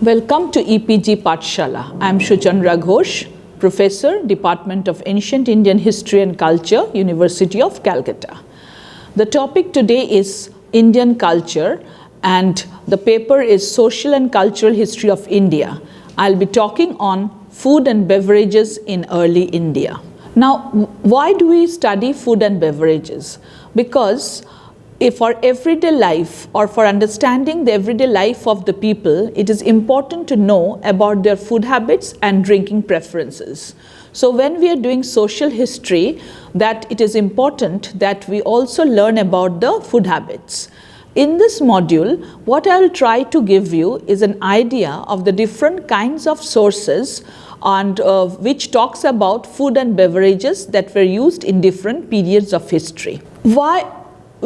Welcome to EPG Pathshala. I am Suchandra Ghosh, Professor, Department of Ancient Indian History and Culture, University of Calcutta. The topic today is Indian culture and the paper is Social and Cultural History of India. I'll be talking on food and beverages in early India. Now, why do we study food and beverages? Because for everyday life or for understanding the everyday life of the people, it is important to know about their food habits and drinking preferences. So when we are doing social history, that it is important that we also learn about the food habits. In this module, what I will try to give you is an idea of the different kinds of sources and which talks about food and beverages that were used in different periods of history. Why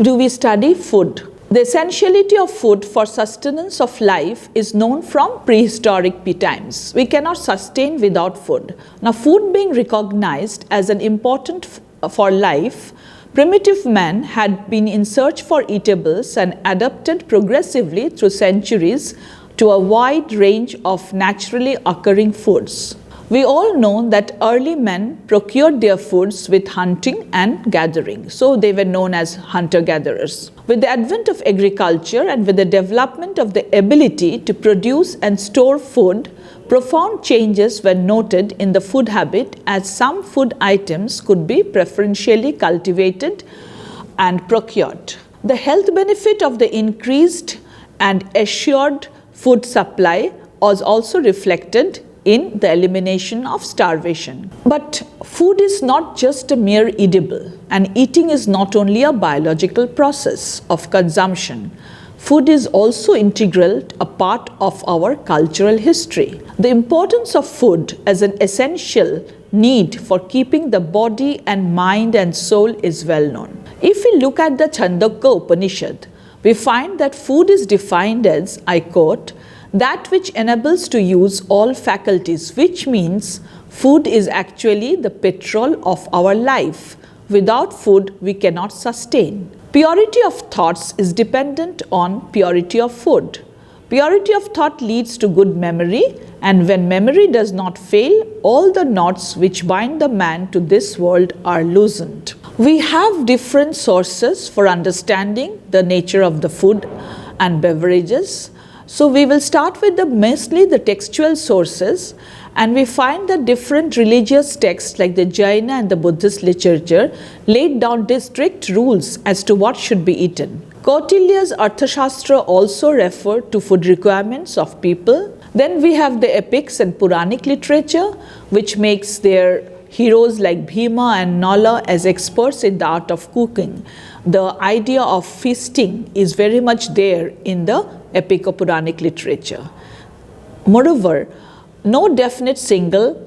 do we study food? The essentiality of food for sustenance of life is known from prehistoric times. We cannot sustain without food. Now, food being recognized as an important for life, primitive man had been in search for eatables and adapted progressively through centuries to a wide range of naturally occurring foods. We all know that early men procured their foods with hunting and gathering, so they were known as hunter-gatherers. With the advent of agriculture and with the development of the ability to produce and store food, profound changes were noted in the food habit as some food items could be preferentially cultivated and procured. The health benefit of the increased and assured food supply was also reflected in the elimination of starvation. But food is not just a mere edible, and eating is not only a biological process of consumption. Food is also integral, a part of our cultural history. The importance of food as an essential need for keeping the body and mind and soul is well known. If we look at the Chandogya Upanishad, we find that food is defined as, I quote, that which enables to use all faculties, which means food is actually the petrol of our life. Without food, we cannot sustain. Purity of thoughts is dependent on purity of food. Purity of thought leads to good memory, and when memory does not fail, all the knots which bind the man to this world are loosened. We have different sources for understanding the nature of the food and beverages. So we will start with mostly the textual sources, and we find that different religious texts like the Jaina and the Buddhist literature laid down strict rules as to what should be eaten. Kautilya's Arthashastra also referred to food requirements of people. Then we have the epics and Puranic literature, which makes their heroes like Bhima and Nala as experts in the art of cooking. The idea of feasting is very much there in the epic or Puranic literature. Moreover, no definite single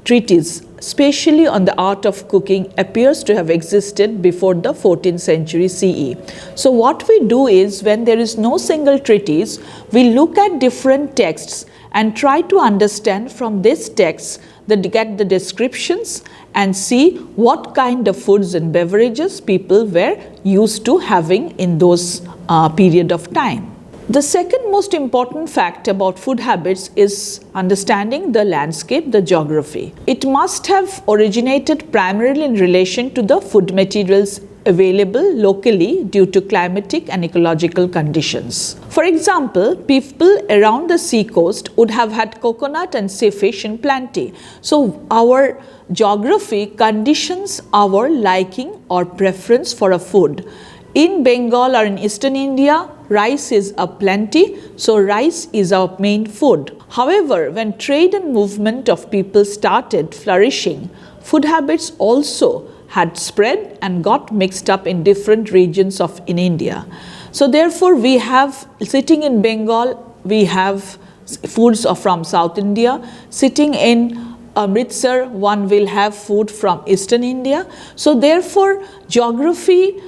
treatise, especially on the art of cooking, appears to have existed before the 14th century CE. So what we do is, when there is no single treatise, we look at different texts and try to understand from this text, get the descriptions and see what kind of foods and beverages people were used to having in those period of time. The second most important fact about food habits is understanding the landscape, the geography. It must have originated primarily in relation to the food materials available locally due to climatic and ecological conditions. For example, people around the sea coast would have had coconut and sea fish in plenty. So our geography conditions our liking or preference for a food. In Bengal or in Eastern India, rice is a plenty, so rice is our main food. However, when trade and movement of people started flourishing, food habits also had spread and got mixed up in different regions in India. So therefore, we have, sitting in Bengal, we have foods from South India. Sitting in Amritsar, one will have food from Eastern India. So therefore, geography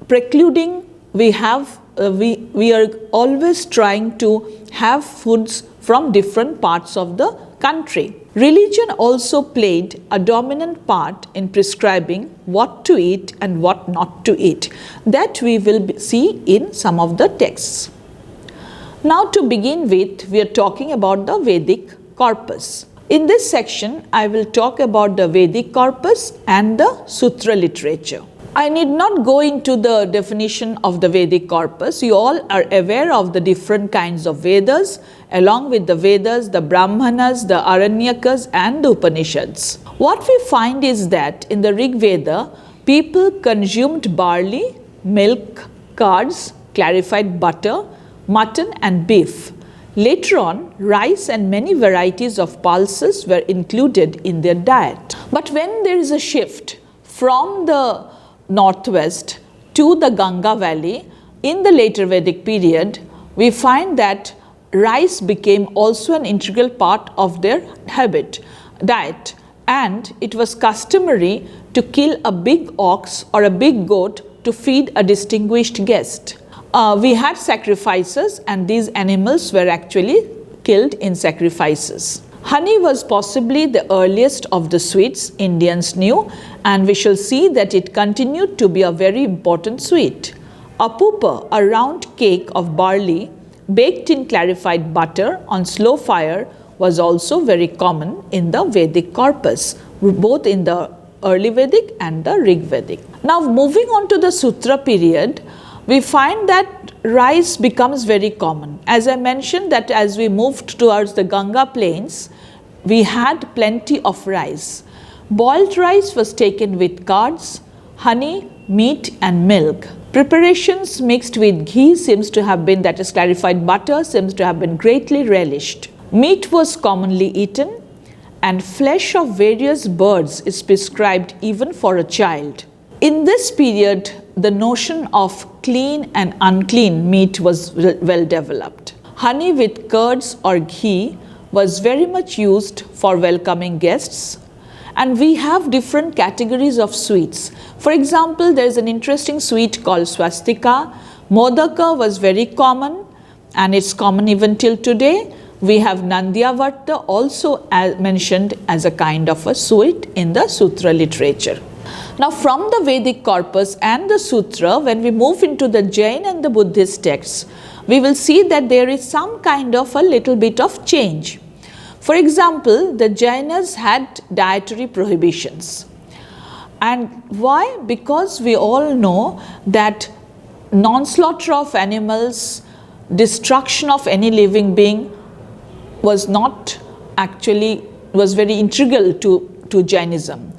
precluding, we are always trying to have foods from different parts of the country. Religion also played a dominant part in prescribing what to eat and what not to eat. That we will see in some of the texts. Now to begin with, we are talking about the Vedic corpus. In this section, I will talk about the Vedic corpus and the Sutra literature. I need not go into the definition of the Vedic corpus. You all are aware of the different kinds of Vedas. Along with the Vedas, the Brahmanas, the Aranyakas and the Upanishads. What we find is that in the Rig Veda, people consumed barley, milk, curds, clarified butter, mutton and beef. Later on, rice and many varieties of pulses were included in their diet. But when there is a shift from the northwest to the Ganga valley in the later Vedic period, we find that rice became also an integral part of their diet, and it was customary to kill a big ox or a big goat to feed a distinguished guest. We had sacrifices, and these animals were actually killed in sacrifices. Honey was possibly the earliest of the sweets Indians knew, and we shall see that it continued to be a very important sweet. A pupa, a round cake of barley baked in clarified butter on slow fire, was also very common in the Vedic corpus, both in the early Vedic and the Rig Vedic. Now moving on to the Sutra period, we find that rice becomes very common. As I mentioned, that as we moved towards the Ganga plains, we had plenty of rice. Boiled rice was taken with curds, honey, meat and milk. Preparations mixed with ghee seems to have been, that is clarified butter, seems to have been greatly relished. Meat was commonly eaten, and flesh of various birds is prescribed even for a child. In this period, the notion of clean and unclean meat was well developed. Honey with curds or ghee was very much used for welcoming guests, and we have different categories of sweets. For example, there is an interesting sweet called swastika. Modaka was very common, and it's common even till today. We have Nandyavarta also mentioned as a kind of a sweet in the Sutra literature. Now from the Vedic corpus and the Sutra, when we move into the Jain and the Buddhist texts, we will see that there is some kind of a little bit of change. For example, the Jainas had dietary prohibitions. And why? Because we all know that non-slaughter of animals, destruction of any living being was very integral to Jainism.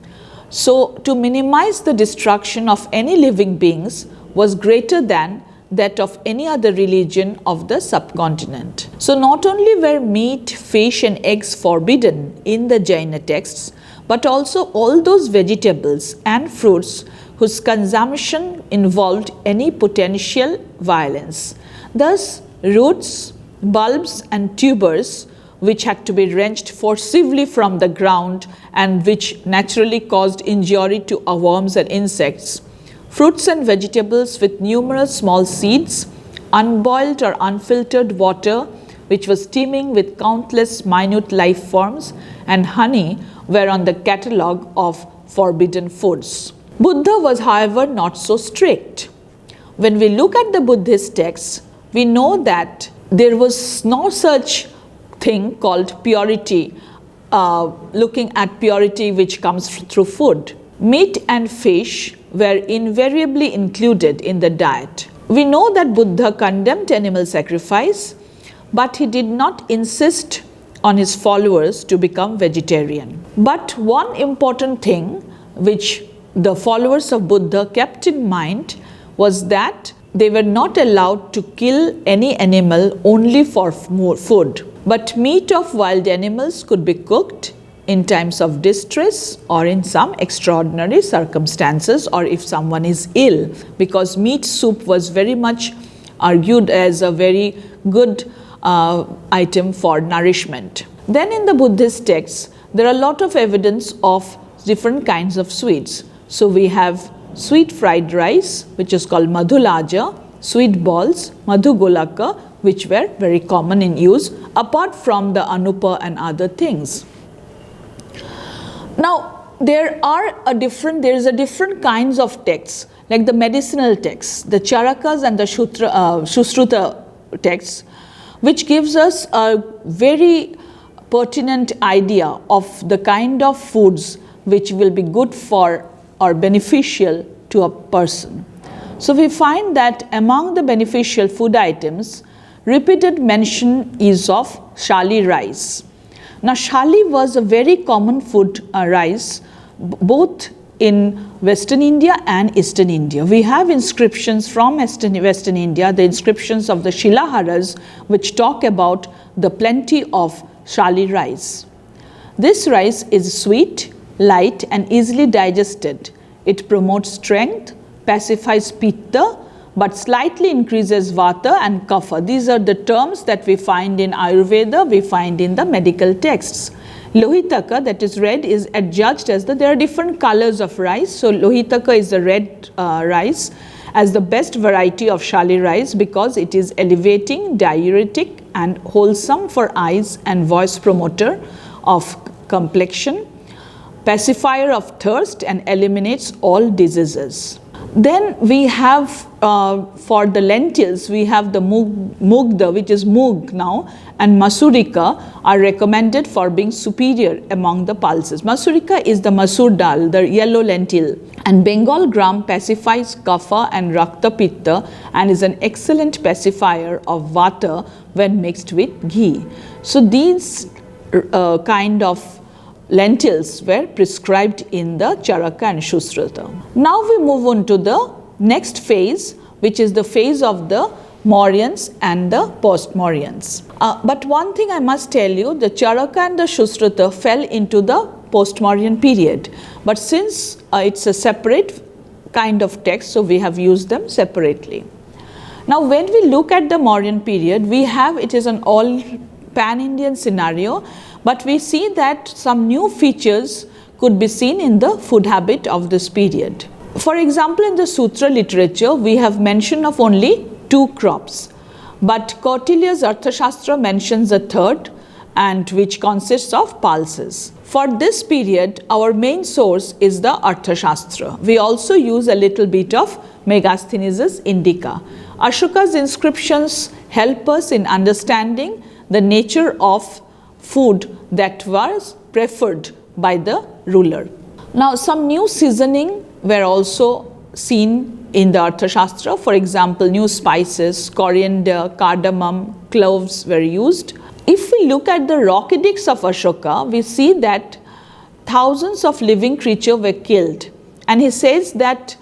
So to minimize the destruction of any living beings was greater than that of any other religion of the subcontinent. So not only were meat, fish and eggs forbidden in the Jaina texts, but also all those vegetables and fruits whose consumption involved any potential violence. Thus, roots, bulbs and tubers, which had to be wrenched forcibly from the ground and which naturally caused injury to worms and insects. Fruits and vegetables with numerous small seeds, unboiled or unfiltered water, which was teeming with countless minute life forms, and honey were on the catalogue of forbidden foods. Buddha was, however, not so strict. When we look at the Buddhist texts, we know that there was no such thing called purity, looking at purity which comes through food. Meat and fish were invariably included in the diet. We know that Buddha condemned animal sacrifice, but he did not insist on his followers to become vegetarian. But one important thing which the followers of Buddha kept in mind was that they were not allowed to kill any animal only for food. But meat of wild animals could be cooked in times of distress or in some extraordinary circumstances, or if someone is ill, because meat soup was very much argued as a very good item for nourishment. Then in the Buddhist texts, there are a lot of evidence of different kinds of sweets. So we have sweet fried rice, which is called madhulaja, sweet balls, madhugolaka, which were very common in use, apart from the anupa and other things. Now, there is a different kinds of texts, like the medicinal texts, the charakas and the Sushruta texts, which gives us a very pertinent idea of the kind of foods which will be good for or beneficial to a person. So we find that among the beneficial food items, repeated mention is of shali rice. Now shali was a very common food rice both in Western India and Eastern India. We have inscriptions from Western India, the inscriptions of the Shilaharas, which talk about the plenty of shali rice. This rice is sweet, light and easily digested. It promotes strength, pacifies pitta, but slightly increases vata and kapha. These are the terms that we find in Ayurveda, we find in the medical texts. Lohitaka, that is red, is adjudged as there are different colors of rice. So Lohitaka is the red rice as the best variety of shali rice because it is elevating, diuretic and wholesome for eyes and voice promoter of complexion, pacifier of thirst and eliminates all diseases. Then we have for the lentils, we have the mugda, which is moog now, and masurika are recommended for being superior among the pulses. Masurika is the masur dal, the yellow lentil, and Bengal gram pacifies kapha and rakta pitta and is an excellent pacifier of vata when mixed with ghee. So these kind of lentils were prescribed in the Charaka and Shustrata. Now we move on to the next phase, which is the phase of the Mauryans and the post-Mauryans. But one thing I must tell you, the Charaka and the Shustrata fell into the post-Mauryan period. But since it's a separate kind of text, so we have used them separately. Now when we look at the Mauryan period, we have, it is an all pan-Indian scenario, but we see that some new features could be seen in the food habit of this period. For example, in the Sutra literature, we have mention of only 2 crops, but Kautilya's Arthashastra mentions a third, and which consists of pulses. For this period, our main source is the Arthashastra. We also use a little bit of Megasthenes' Indica. Ashoka's inscriptions help us in understanding the nature of food that was preferred by the ruler. Now some new seasoning were also seen in the Arthashastra. For example, new spices, coriander, cardamom, cloves were used. If we look at the rock edicts of Ashoka, we see that thousands of living creatures were killed, and he says that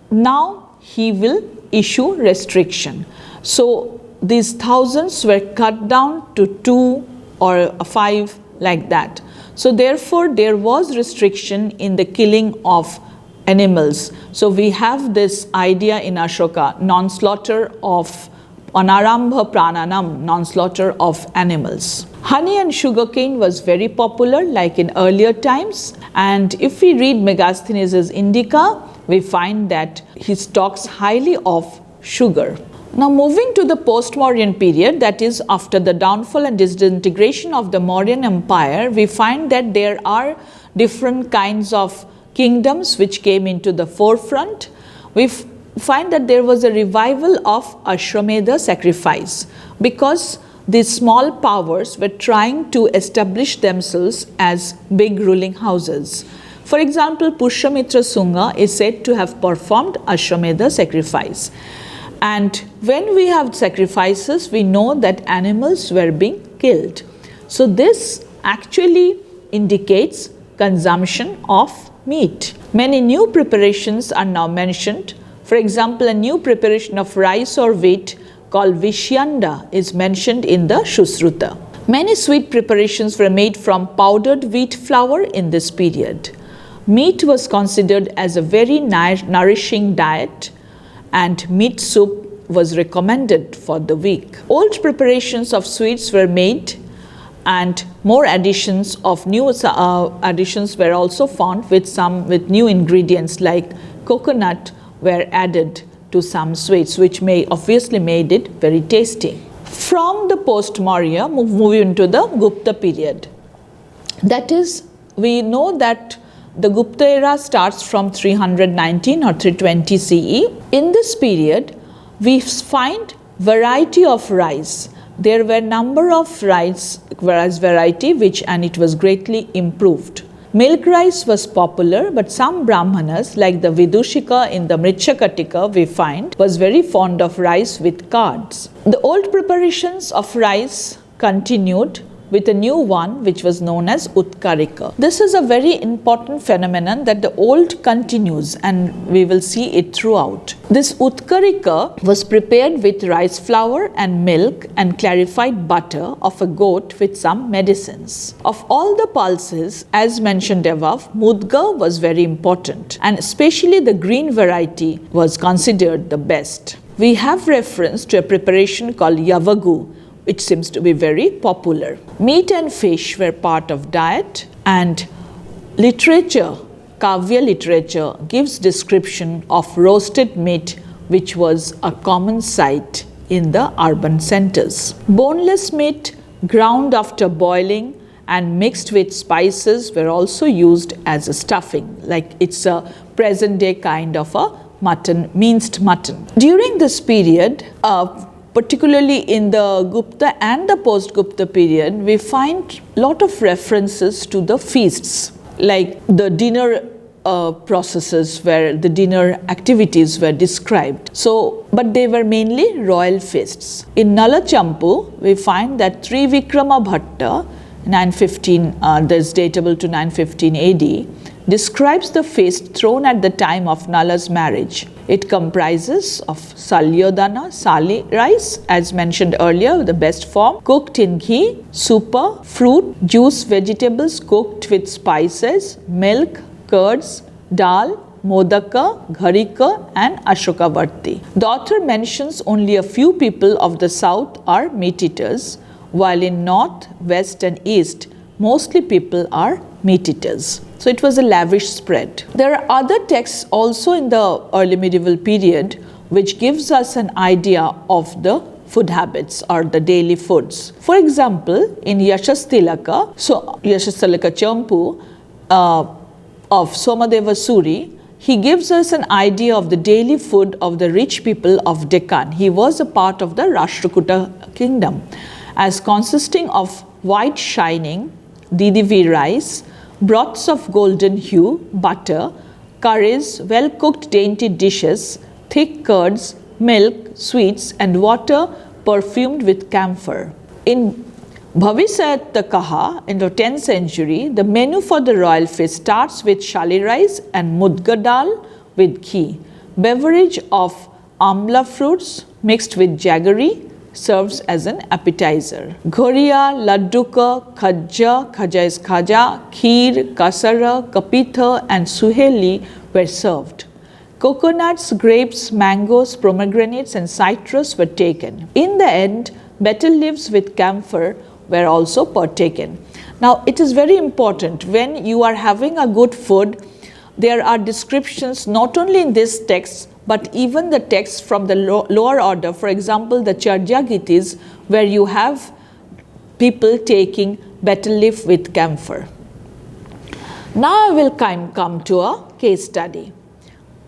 now he will issue restriction. So these thousands were cut down to 2 or 5, like that. So therefore there was restriction in the killing of animals. So we have this idea in Ashoka, non-slaughter of anarambha prananam, non-slaughter of animals. Honey and sugarcane was very popular like in earlier times, and if we read Megasthenes' Indica, we find that he talks highly of sugar. Now moving to the post-Mauryan period, that is after the downfall and disintegration of the Mauryan Empire, we find that there are different kinds of kingdoms which came into the forefront. We find that there was a revival of Ashwamedha sacrifice because these small powers were trying to establish themselves as big ruling houses. For example, Pushyamitra Sunga is said to have performed Ashwamedha sacrifice. And when we have sacrifices, we know that animals were being killed. So this actually indicates consumption of meat. Many new preparations are now mentioned. For example, a new preparation of rice or wheat called Vishyanda is mentioned in the Shusruta. Many sweet preparations were made from powdered wheat flour in this period. Meat was considered as a very nourishing diet, and meat soup was recommended for the weak. Old preparations of sweets were made, and more additions of new additions were also found with new ingredients like coconut were added to some sweets, which obviously made it very tasty. From the post-Maurya, moving into the Gupta period. That is, we know that the Gupta era starts from 319 or 320 CE. In this period, we find variety of rice there were number of rice variety and it was greatly improved. Milk rice was popular, but some Brahmanas, like the Vidushika in the Mritshakatika, we find, was very fond of rice with curds. The old preparations of rice continued with a new one which was known as Utkarika. This is a very important phenomenon that the old continues and we will see it throughout. This Utkarika was prepared with rice flour and milk and clarified butter of a goat with some medicines. Of all the pulses, as mentioned above, Mudga was very important and especially the green variety was considered the best. We have reference to a preparation called Yavagu, which seems to be very popular. Meat and fish were part of diet, and literature, Kavya literature, gives description of roasted meat which was a common sight in the urban centers. Boneless meat ground after boiling and mixed with spices were also used as a stuffing, like it's a present day kind of a mutton, minced mutton. During this period, particularly in the Gupta and the post-Gupta period, we find lot of references to the feasts, like the dinner processes where the dinner activities were described. So, but they were mainly royal feasts. In Nala Champu, we find that Trivikrama Bhatta, 915, that is datable to 915 AD, describes the feast thrown at the time of Nala's marriage. It comprises of salyodana, sali rice, as mentioned earlier, the best form, cooked in ghee, supa, fruit, juice, vegetables cooked with spices, milk, curds, dal, modaka, gharika and ashokavarti. The author mentions only a few people of the south are meat eaters, while in north, west and east, mostly people are meat eaters. So it was a lavish spread. There are other texts also in the early medieval period which gives us an idea of the food habits or the daily foods. For example, in Yashastilaka, so Yashastilaka Champu of Somadeva Suri, he gives us an idea of the daily food of the rich people of Deccan. He was a part of the Rashtrakuta kingdom, as consisting of white shining Didivi rice, broths of golden hue, butter, curries, well-cooked dainty dishes, thick curds, milk, sweets and water perfumed with camphor. In Bhavisayatakaha in the 10th century, the menu for the royal feast starts with shali rice and mudga dal with ghee. Beverage of amla fruits mixed with jaggery serves as an appetizer. Ghoria, ladduka, khaja, khaja is khaja, kheer, kasara, kapitha and suheli were served. Coconuts, grapes, mangoes, pomegranates and citrus were taken. In the end, betel leaves with camphor were also partaken. Now, it is very important when you are having a good food, there are descriptions not only in this text but even the texts from the lower order, for example, the Charja Gitis, where you have people taking betel leaf with camphor. Now I will come to a case study.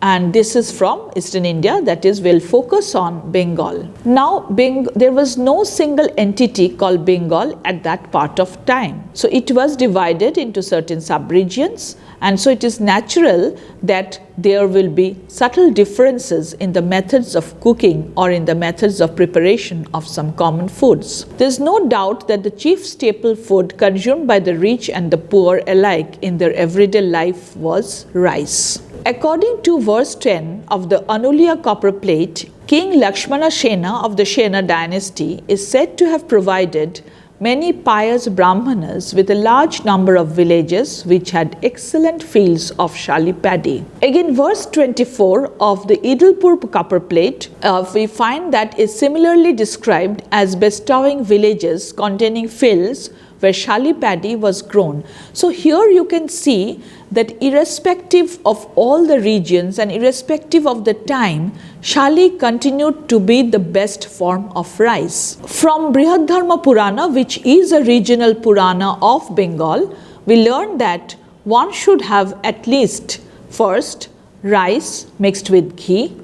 And this is from Eastern India, that is, we'll focus on Bengal. Now, there was no single entity called Bengal at that part of time. So it was divided into certain sub-regions, and so it is natural that there will be subtle differences in the methods of cooking or in the methods of preparation of some common foods. There is no doubt that the chief staple food consumed by the rich and the poor alike in their everyday life was rice. According to verse 10 of the Anulia copper plate, King Lakshmana Sena of the Sena dynasty is said to have provided many pious Brahmanas with a large number of villages which had excellent fields of shali paddy. Again, verse 24 of the Idalpur copper plate, we find that is similarly described as bestowing villages containing fields where shali paddy was grown. So here you can see that irrespective of all the regions and irrespective of the time, shali continued to be the best form of rice. From Brihadharma Purana, which is a regional Purana of Bengal, we learn that one should have at least first rice mixed with ghee,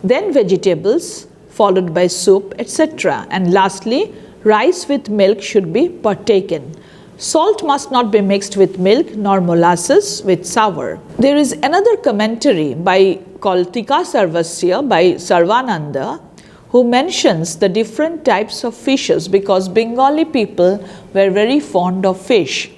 then vegetables, followed by soup, etc. And lastly, rice with milk should be partaken. Salt must not be mixed with milk, nor molasses with sour. There is another commentary called Tika Sarvasya by Sarvananda, who mentions the different types of fishes, because Bengali people were very fond of fish.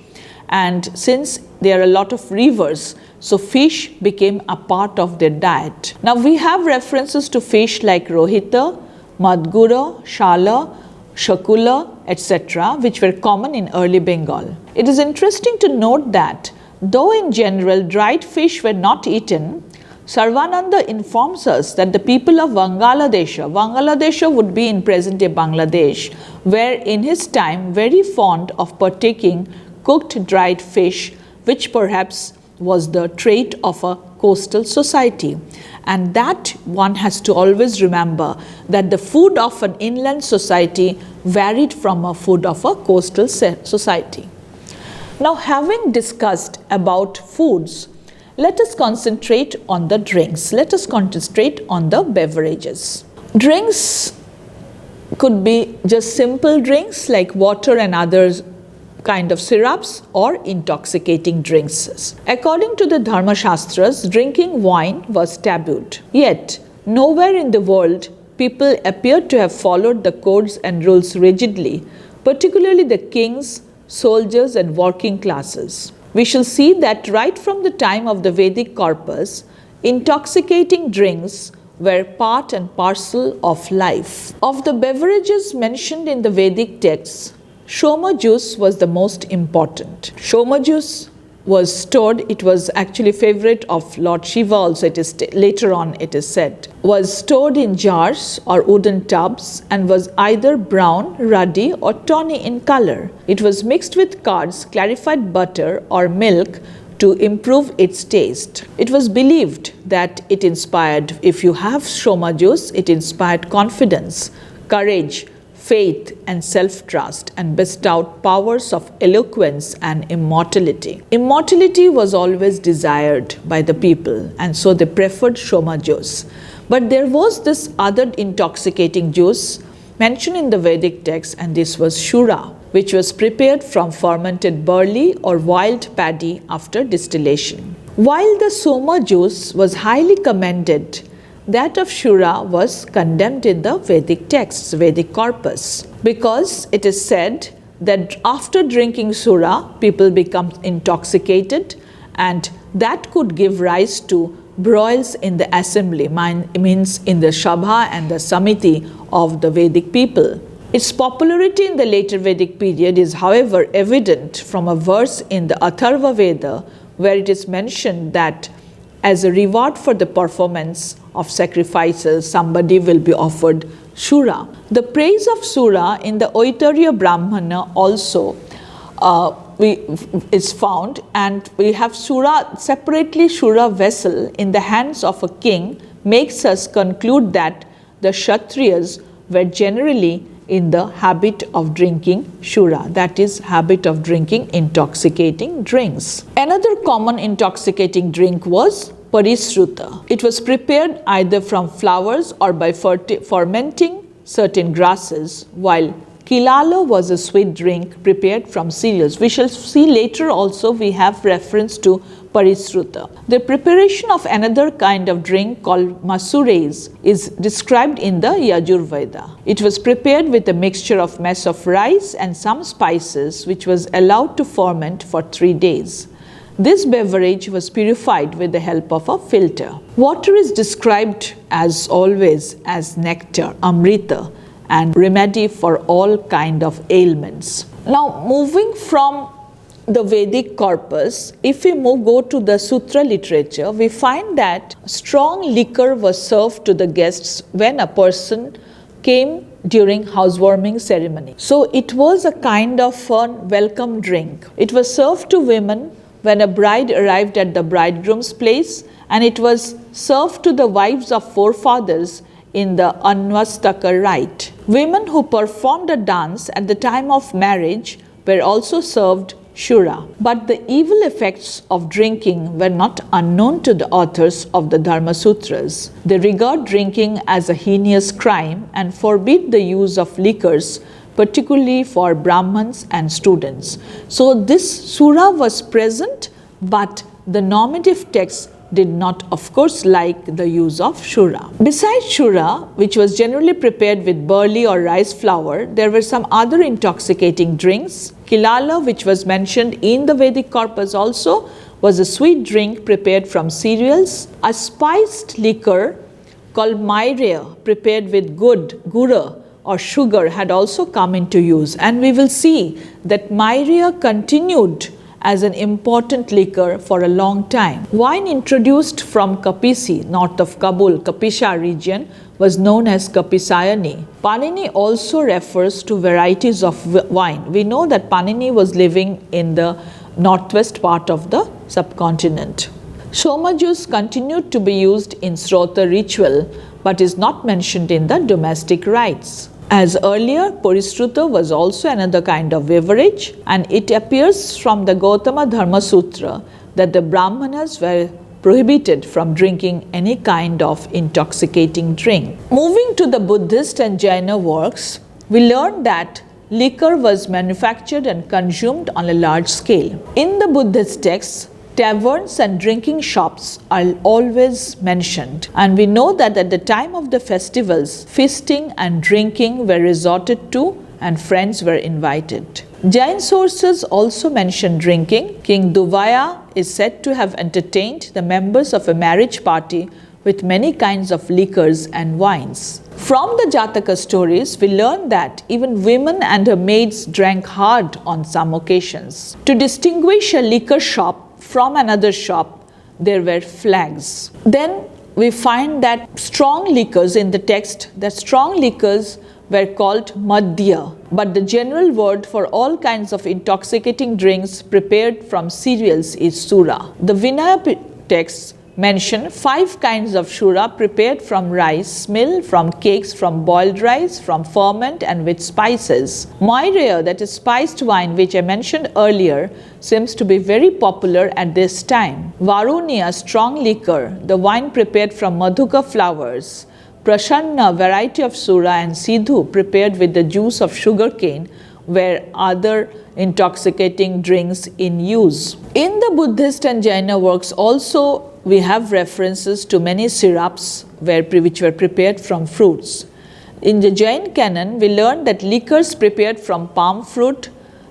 And since there are a lot of rivers, so fish became a part of their diet. Now we have references to fish like Rohita, Madgura, Shala, Shakula, etc., which were common in early Bengal. It is interesting to note that though in general dried fish were not eaten, Sarvananda informs us that the people of Bangladesha would be in present-day Bangladesh, were in his time very fond of partaking cooked dried fish, which perhaps was the trait of a coastal society. And that one has to always remember that the food of an inland society varied from a food of a coastal society. Now, having discussed about foods, let us concentrate on the drinks. Let us concentrate on the beverages. Drinks could be just simple drinks like water and others kind of syrups, or intoxicating drinks. According to the Dharma Shastras, drinking wine was tabooed. Yet, nowhere in the world people appear to have followed the codes and rules rigidly, particularly the kings, soldiers, and working classes. We shall see that right from the time of the Vedic corpus, intoxicating drinks were part and parcel of life. Of the beverages mentioned in the Vedic texts, Shoma juice was the most important. Shoma juice was stored, it was actually favorite of Lord Shiva also, later on it is said, was stored in jars or wooden tubs and was either brown, ruddy or tawny in color. It was mixed with curds, clarified butter or milk to improve its taste. It was believed that it inspired, if you have Shoma juice, it inspired confidence, courage, faith and self-trust, and bestowed powers of eloquence and immortality. Immortality was always desired by the people, and so they preferred Shoma juice. But there was this other intoxicating juice mentioned in the Vedic text, and this was Shura, which was prepared from fermented barley or wild paddy after distillation. While the Soma juice was highly commended, that of Shura was condemned in the Vedic texts, Vedic corpus, because it is said that after drinking Shura, people become intoxicated, and that could give rise to broils in the assembly, means in the Sabha and the Samiti of the Vedic people. Its popularity in the later Vedic period is, however, evident from a verse in the Atharva Veda, where it is mentioned that as a reward for the performance of sacrifices, somebody will be offered Shura. The praise of Shura in the Aitariya Brahmana also is found, and we have Shura, separately Shura vessel in the hands of a king makes us conclude that the Kshatriyas were generally in the habit of drinking Shura, that is, habit of drinking intoxicating drinks. Another common intoxicating drink was Parisruta. It was prepared either from flowers or by fermenting certain grasses, while Kilala was a sweet drink prepared from cereals. We shall see later also we have reference to Parisruta. The preparation of another kind of drink called Masures is described in the Yajurveda. It was prepared with a mixture of mess of rice and some spices, which was allowed to ferment for 3 days. This beverage was purified with the help of a filter. Water is described as always as nectar, amrita, and remedy for all kind of ailments. Now, moving from the Vedic corpus, if we go to the Sutra literature, we find that strong liquor was served to the guests when a person came during housewarming ceremony. So it was a kind of a welcome drink. It was served to women when a bride arrived at the bridegroom's place, and it was served to the wives of forefathers in the Anvastaka rite. Women who performed a dance at the time of marriage were also served Shura. But the evil effects of drinking were not unknown to the authors of the Dharma Sutras. They regard drinking as a heinous crime and forbid the use of liquors, particularly for Brahmins and students. So this sura was present, but the normative texts did not, of course, like the use of shura. Besides shura, which was generally prepared with barley or rice flour, there were some other intoxicating drinks. Kilala, which was mentioned in the Vedic corpus also, was a sweet drink prepared from cereals. A spiced liquor called maireya, prepared with gura or sugar, had also come into use. And we will see that maireya continued as an important liquor for a long time. Wine introduced from Kapisi, north of Kabul, Kapisha region, was known as Kapisayani. Panini also refers to varieties of wine. We know that Panini was living in the northwest part of the subcontinent. Soma juice continued to be used in Srota ritual, but is not mentioned in the domestic rites. As earlier, Puristruta was also another kind of beverage, and it appears from the Gautama Dharma Sutra that the Brahmanas were prohibited from drinking any kind of intoxicating drink. Moving to the Buddhist and Jaina works, we learn that liquor was manufactured and consumed on a large scale. In the Buddhist texts, taverns and drinking shops are always mentioned, and we know that at the time of the festivals, feasting and drinking were resorted to and friends were invited. Jain sources also mention drinking. King Duvaya is said to have entertained the members of a marriage party with many kinds of liquors and wines. From the Jataka stories, we learn that even women and her maids drank hard on some occasions. To distinguish a liquor shop from another shop, there were flags. Then we find that strong liquors in the text, that strong liquors were called madhya, but the general word for all kinds of intoxicating drinks prepared from cereals is sura. The Vinaya texts mention 5 kinds of shura prepared from rice, mill, from cakes, from boiled rice, from ferment and with spices. Maireya, that is spiced wine, which I mentioned earlier, seems to be very popular at this time. Varuniya, strong liquor, the wine prepared from madhuka flowers. Prashanna, variety of sura, and Sidhu, prepared with the juice of sugarcane, were other intoxicating drinks in use. In the Buddhist and Jaina works also, we have references to many syrups which were prepared from fruits. In the Jain canon, we learned that liquors prepared from palm fruit,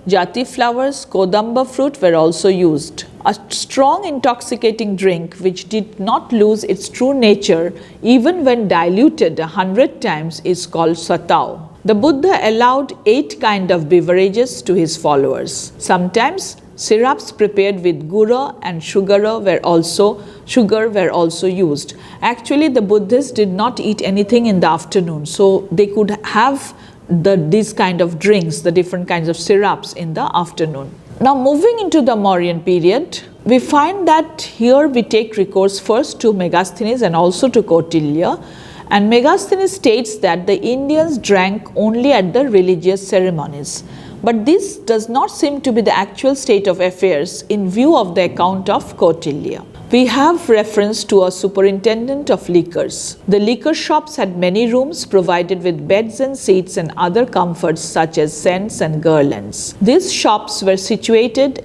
jati flowers, kodamba fruit were also used. A strong intoxicating drink which did not lose its true nature even when diluted 100 times is called satau. The Buddha allowed 8 kinds of beverages to his followers. Sometimes syrups prepared with gura and sugar were also used. Actually, the Buddhists did not eat anything in the afternoon, so they could have these kind of drinks, the different kinds of syrups in the afternoon. Now, moving into the Mauryan period, we find that here we take recourse first to Megasthenes and also to Kautilya. And Megasthenes states that the Indians drank only at the religious ceremonies. But this does not seem to be the actual state of affairs in view of the account of Kautilya. We have reference to a superintendent of liquors. The liquor shops had many rooms provided with beds and seats and other comforts such as scents and garlands. These shops were situated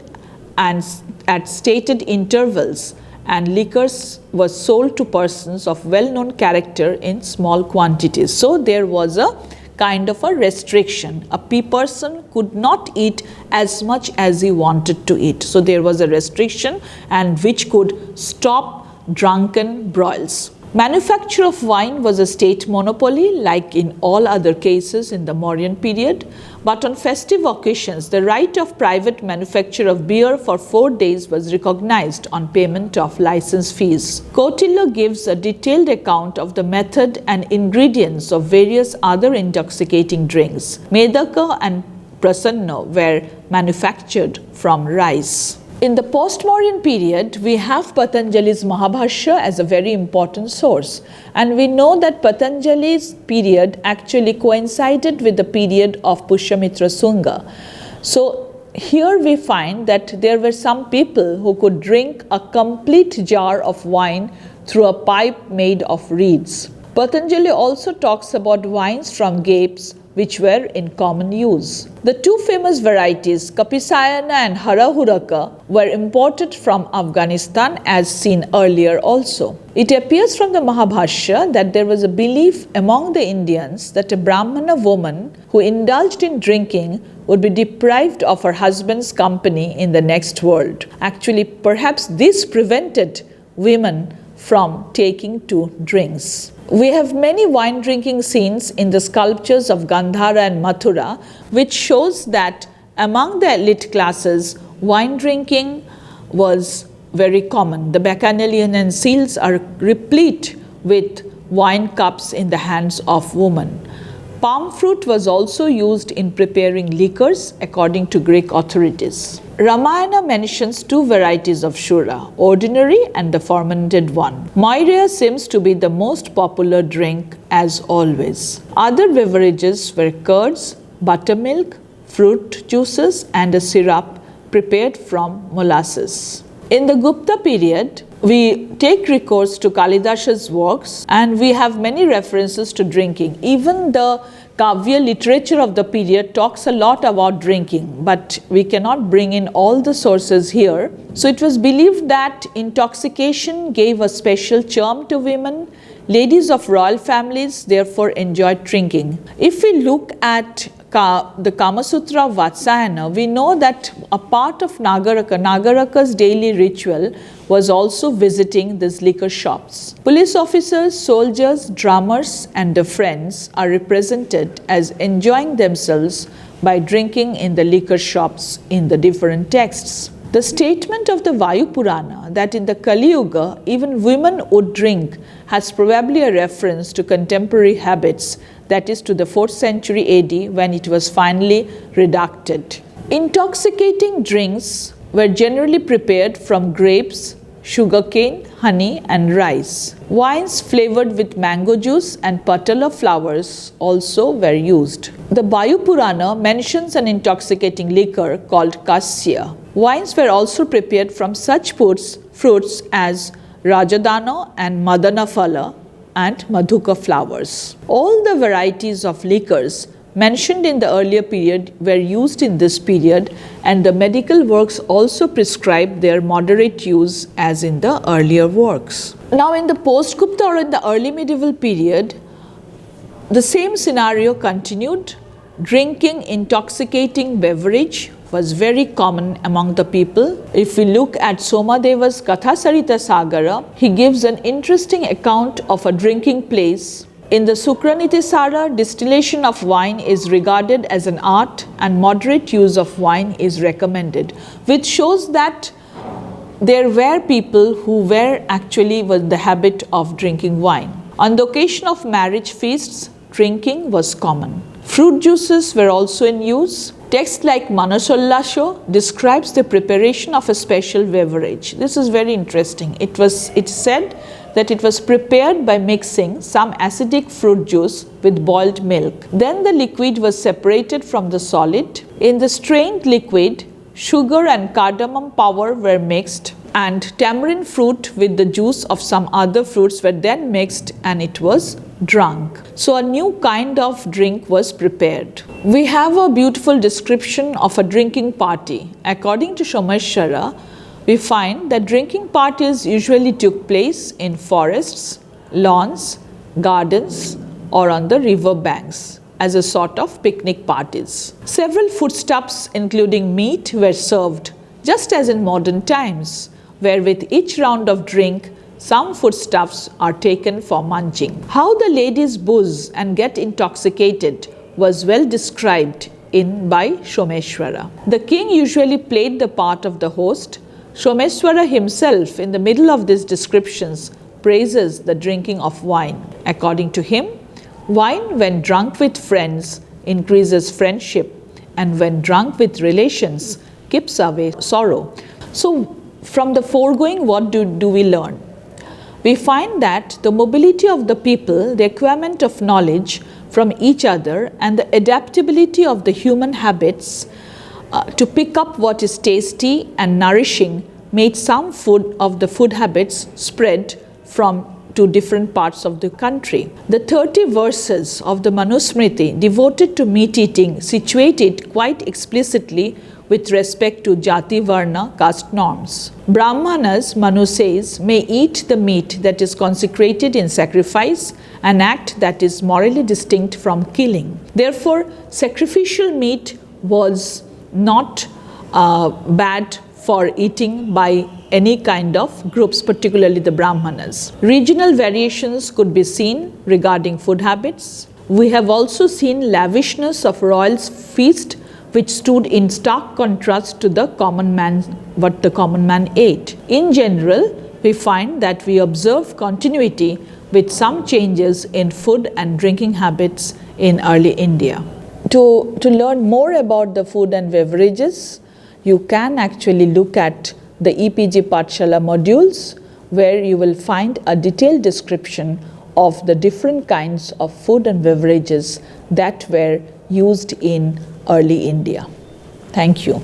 and at stated intervals, and liquors was sold to persons of well-known character in small quantities. So there was a kind of a restriction. A person could not eat as much as he wanted to eat. So there was a restriction, and which could stop drunken broils. Manufacture of wine was a state monopoly like in all other cases in the Mauryan period, but on festive occasions the right of private manufacture of beer for 4 days was recognized on payment of license fees. Kautilya gives a detailed account of the method and ingredients of various other intoxicating drinks. Medaka and prasanna were manufactured from rice. In the post-Mauryan period, we have Patanjali's Mahabhashya as a very important source, and we know that Patanjali's period actually coincided with the period of Pushyamitra Sunga. So here we find that there were some people who could drink a complete jar of wine through a pipe made of reeds. Patanjali also talks about wines from grapes, which were in common use. The two famous varieties, Kapisayana and Harahuraka, were imported from Afghanistan as seen earlier also. It appears from the Mahabhashya that there was a belief among the Indians that a Brahmana woman who indulged in drinking would be deprived of her husband's company in the next world. Actually, perhaps this prevented women from taking to drinks. We have many wine drinking scenes in the sculptures of Gandhara and Mathura, which shows that among the elite classes, wine drinking was very common. The bacchanalian and seals are replete with wine cups in the hands of women. Palm fruit was also used in preparing liquors according to Greek authorities. Ramayana mentions two varieties of shura, ordinary and the fermented one. Moiria seems to be the most popular drink as always. Other beverages were curds, buttermilk, fruit juices and a syrup prepared from molasses. In the Gupta period, we take recourse to Kalidasa's works and we have many references to drinking. Even the Kavya literature of the period talks a lot about drinking, but we cannot bring in all the sources here. So it was believed that intoxication gave a special charm to women. Ladies of royal families therefore enjoyed drinking. If we look at the Kama Sutra of Vatsayana, we know that a part of Nagaraka's daily ritual was also visiting these liquor shops. Police officers, soldiers, drummers and their friends are represented as enjoying themselves by drinking in the liquor shops in the different texts. The statement of the Vayu Purana that in the Kali Yuga even women would drink has probably a reference to contemporary habits, that is to the 4th century AD when it was finally redacted. Intoxicating drinks were generally prepared from grapes, sugarcane, honey and rice. Wines flavored with mango juice and patala flowers also were used. The Vayu Purana mentions an intoxicating liquor called kasya. Wines were also prepared from such fruits as rajadana and madana phala and madhuka flowers. All the varieties of liquors mentioned in the earlier period were used in this period, and the medical works also prescribed their moderate use as in the earlier works. Now in the post-Gupta or in the early medieval period, the same scenario continued. Drinking intoxicating beverage was very common among the people. If we look at Somadeva's Kathasarita Sagara, he gives an interesting account of a drinking place. In the Sukranitisara, distillation of wine is regarded as an art and moderate use of wine is recommended, which shows that there were people who were actually with the habit of drinking wine. On the occasion of marriage feasts, drinking was common. Fruit juices were also in use. Text like Manasollasho describes the preparation of a special beverage. This is very interesting. It said that it was prepared by mixing some acidic fruit juice with boiled milk. Then the liquid was separated from the solid. In the strained liquid, sugar and cardamom powder were mixed, and tamarind fruit with the juice of some other fruits were then mixed and it was drunk. So a new kind of drink was prepared. We have a beautiful description of a drinking party. According to Someshwara, we find that drinking parties usually took place in forests, lawns, gardens or on the river banks as a sort of picnic parties. Several foodstuffs including meat were served, just as in modern times, where with each round of drink, some foodstuffs are taken for munching. How the ladies booze and get intoxicated was well described by Someshwara. The king usually played the part of the host. Someshwara himself, in the middle of these descriptions, praises the drinking of wine. According to him, wine when drunk with friends increases friendship, and when drunk with relations keeps away sorrow. So from the foregoing, what do we learn? We find that the mobility of the people, the acquirement of knowledge from each other, and the adaptability of the human habits to pick up what is tasty and nourishing made some food habits spread from to different parts of the country. The 30 verses of the Manusmriti devoted to meat eating situate it quite explicitly with respect to Jati Varna caste norms. Brahmanas, Manu says, may eat the meat that is consecrated in sacrifice, an act that is morally distinct from killing. Therefore, sacrificial meat was not bad for eating by any kind of groups, particularly the Brahmanas. Regional variations could be seen regarding food habits. We have also seen lavishness of royals' feast, which stood in stark contrast to what the common man ate. In general, we find that we observe continuity with some changes in food and drinking habits in early India. To learn more about the food and beverages, you can actually look at the EPG Pathshala modules, where you will find a detailed description of the different kinds of food and beverages that were used in early India. Thank you.